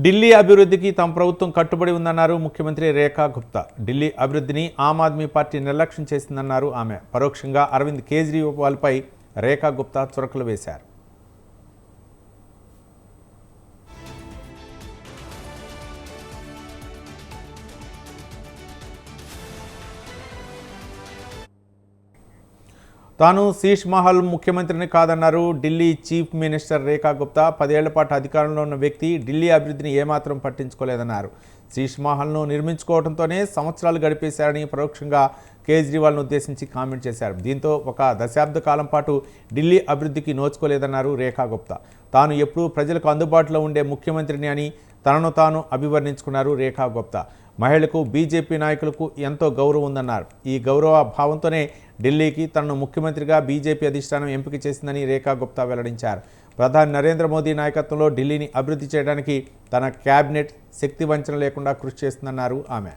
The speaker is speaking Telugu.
ఢిల్లీ అభివృద్ధికి తమ ప్రభుత్వం కట్టుబడి ఉందన్నారు ముఖ్యమంత్రి రేఖా గుప్తా. ఢిల్లీ అభివృద్ధిని ఆమ్ ఆద్మీ పార్టీ నిర్లక్ష్యం చేసిందన్నారు ఆమె. పరోక్షంగా అరవింద్ కేజ్రీవాల్పై రేఖా గుప్తా చురకలు వేశారు. తాను శీష్ మహల్ ముఖ్యమంత్రిని కాదన్నారు ఢిల్లీ చీఫ్ మినిస్టర్ రేఖా గుప్తా. 10 ఏళ్ల పాటు అధికారంలో ఉన్న వ్యక్తి ఢిల్లీ అభివృద్ధిని ఏమాత్రం పట్టించుకోలేదన్నారు. శీష్ మహల్ను నిర్మించుకోవడంతోనే సంవత్సరాలు గడిపేశారని పరోక్షంగా కేజ్రీవాల్ను ఉద్దేశించి కామెంట్ చేశారు. దీంతో ఒక దశాబ్ద కాలం పాటు ఢిల్లీ అభివృద్ధికి నోచుకోలేదన్నారు రేఖా గుప్తా. తాను ఎప్పుడూ ప్రజలకు అందుబాటులో ఉండే ముఖ్యమంత్రిని అని తనను తాను అభివర్ణించుకున్నారు రేఖా గుప్తా. మహిళలకు బీజేపీ నాయకులకు ఎంతో గౌరవం ఉందన్నారు. ఈ గౌరవ భావంతోనే ఢిల్లీకి తనను ముఖ్యమంత్రిగా బీజేపీ అధిష్టానం ఎంపిక చేసిందని రేఖా గుప్తా వెల్లడించారు. ప్రధాని నరేంద్ర మోదీ నాయకత్వంలో ఢిల్లీని అభివృద్ధి చేయడానికి తన క్యాబినెట్ శక్తి వంచన లేకుండా కృషి చేస్తుందన్నారు ఆమె.